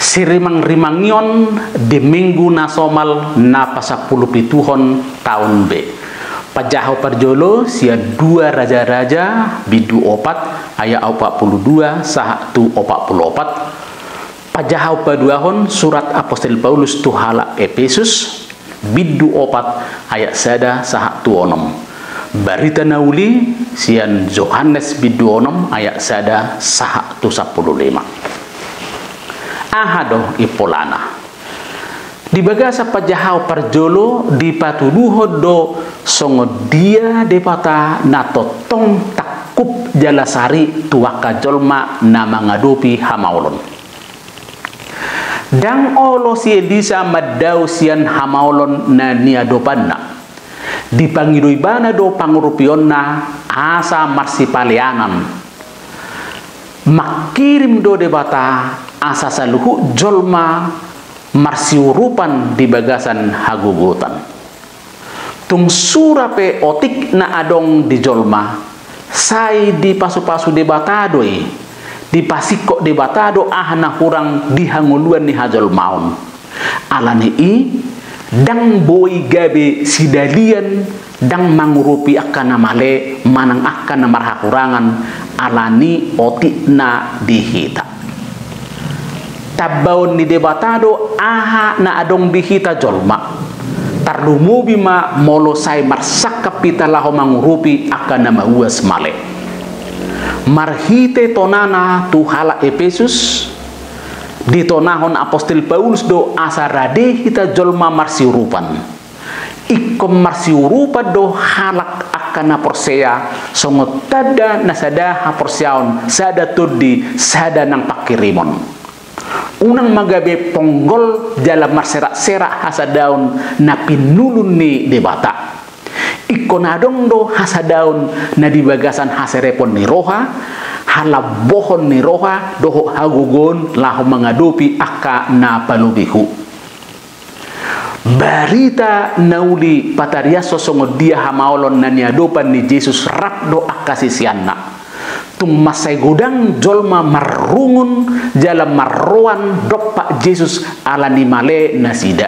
sirimang-rimangion di minggu nasomal na pasapuluh pituhon tahun B. Pajahaw parjolo sia dua raja-raja bidu opat ayat 42 sahatu 44. Pajahaw paduahon surat apostol Paulus tuhala Efesus bidu opat ayat sada sahatu onom. Barita nauli sian Yohanes bidu onom ayat sada sahatu 15. Ahado ipolana di bagasa pajahaw parjolo di patuduho do songo dia depata na totong takup jalasari tuaka jolma na mangadopi hamaulon dang olo si Elisa madau sian hamaulon na niadopanna di pangidoi bana do pangurupionna asa marsipalianan makirim do debata asa saluhu jolma marsiurupan di bagasan hagugutan tung surape otik na adong di jolma sai di pasu-pasu debatadoi di pasiko debatado ahna hurang di hanguluan ni hajol maun alani i dang boy gabe sidalian dang mangurupi akan namale manang akan namarhakurangan alani otik na dihita tabaon ni debatado aha na adong dihita jolma tarlumubi ma molo say marsak kapita laho mangurupi akan nama uas male marhite tonana tuhala Efesus di tonahon apostol Paulus do asarade hita jolma marsiurupan ikom marsiurupa do halak akan na porsea songo tada nasada ha porseaon sada tuddi sada nang pakirimon unang magabe ponggol dalam marserak-serak hasadaun na pinulun ni debata ikonadong do hasadaun na dibagasan haserepon ni roha halabohon ni roha doho hagugon laho mangadopi aka na palubihu barita nauli pataria sosongo dia hamaolon na niadopan ni Jesus rakdo akasisianna tung masay gudang jolma marungun jalan marruan dopak Jesus ala ni male nasida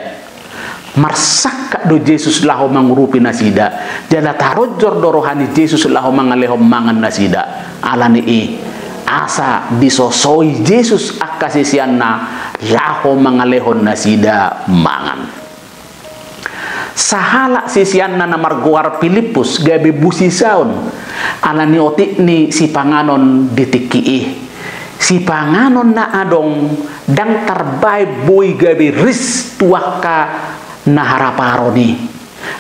marsaka do Jesus laho mangurupi nasida jala tarojor dorohani Jesus laho mangaleho mangan nasida ala ni asa disosoi Jesus akasisianna laho mangalehon nasida mangan sahala sisianna na marguar Filipus gabe busisaon alani otik ni si panganon ditikii si panganon na adong dang tarbay boy gabe ris tuaka na haraparoni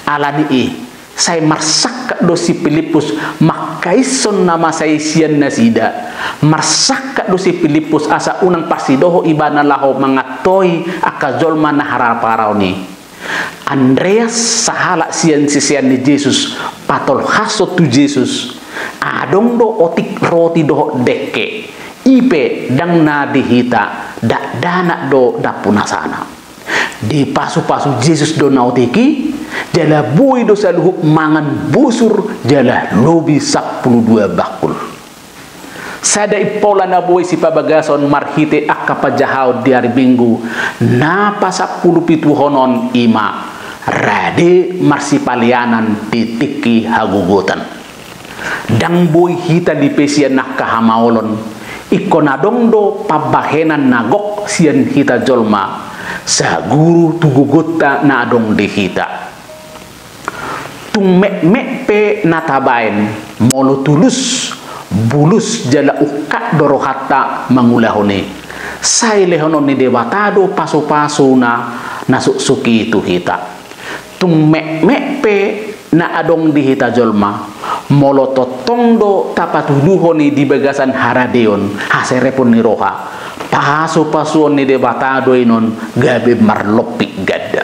alani say marsak do si Filipus makaison nama say sian nasida marsak do si Filipus asa unang pasidoho ibana laho mangatoy akajolma na haraparoni Andreas sahala sian sisian ni Jesus patol haso tu Jesus adong do otik roti do deke ipe dang na dihita dak dana do dapunasana di pasu-pasu Jesus do nautiki jala bui do saluhuk mangan busur jala lobi 12 bakul sada ipola na boy si pabagason marhite akapajahaw di hari minggu na pasapuluh pituhonon ima rade marsipalianan titiki hagugutan dang boy hita di pesian nak kahamaolon ikonadong do pabahenan nagok sian hita jolma sa guru tugugutta na adong di hita tung mek pe natabain molo tulus bulus jala ukak dorohata mangulahone say lehonon ni debatado paso-paso na nasuksuki itu hita tung mek pe na adong di hita jolma molo totong do tapatuduho ni di bagasan haradeon haserepon ni roha paso-paso ni debatado inon gabe marlopik gadda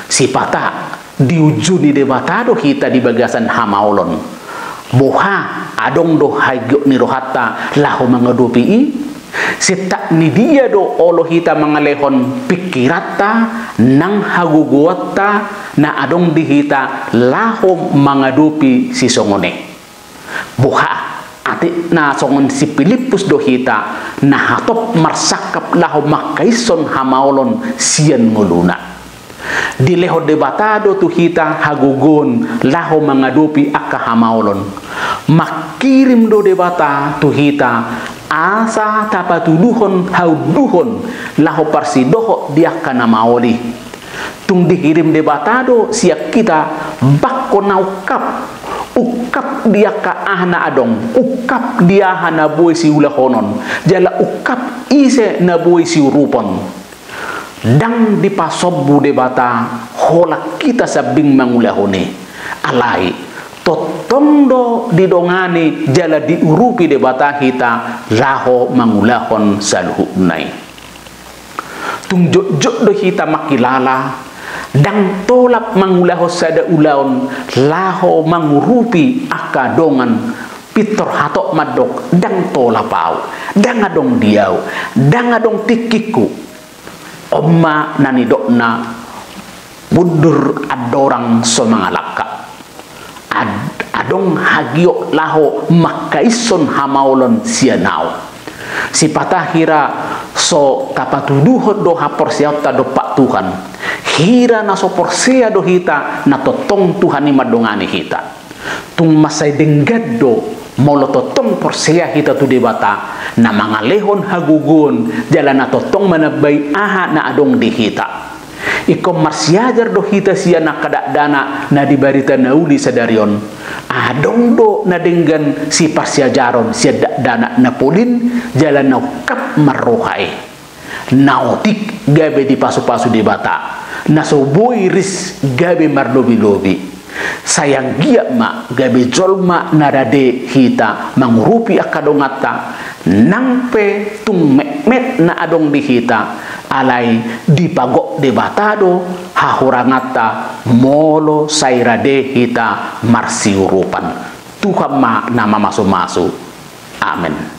sipata di ujung ni debatado hita di bagasan hamaolon boha adong do haygyo ni rohata laho mangadopi sitak ni dia do olo hita mangalehon pikirata nang haguguata na adong dihita laho mangadopi si songone boha ati na songon si Pilipus do hita na hatop marsakap laho makaison hamaolon sian nguluna. Di leho debatado tu hita hagugon laho mangadupi aka hamaolon. Makirim do debata tu hita asa tapatuduhon hauduhon laho parsidoho dia kana maoli. Tung dikirim debatado siap kita bakko na ukap dia ka ahna adong, ukap dia hana boy si ulahonon, jala ukap ise na boy si urupon. Dang di pasobbu debata hola kita sabing mangulahone alai totondo didongani jala diurupi debata kita laho mangulahon saluhunai. Tung jok do hita makilala dang tolap mangulaho sada ulaon laho mangurupi akadongan pitor hatok madok dang tolapau dang adong diau dang adong tikiku omma nani dokna budur adorang somangalaka adong hagio laho makaison hamaulon sianau si patahira so kapatuduhon do haporsiauta do pak Tuhan hira na so porsea do hita na totong Tuhan ni madongani hita tung masay denggad do molo totong porsea hita tu debata na mga lehon hagugun jala na totong manabay aha na adong di hita ikom marsiajar do hita siya na kadakdana na dibarita na uli sa darion adong do na denggan si parsiajaron siya dakdana na pulin jala na kap marohay naotik gabe di pasu-pasu debata nasoboy ris gabe marlobi-lobi sayang giya ma gabe jolma narade hita mangurupi akadongata nangpe tung met na adong di hita alay dipagok debatado hahurangata molo sayrade hita marsiurupan Tuhan ma nama masu-masu amen.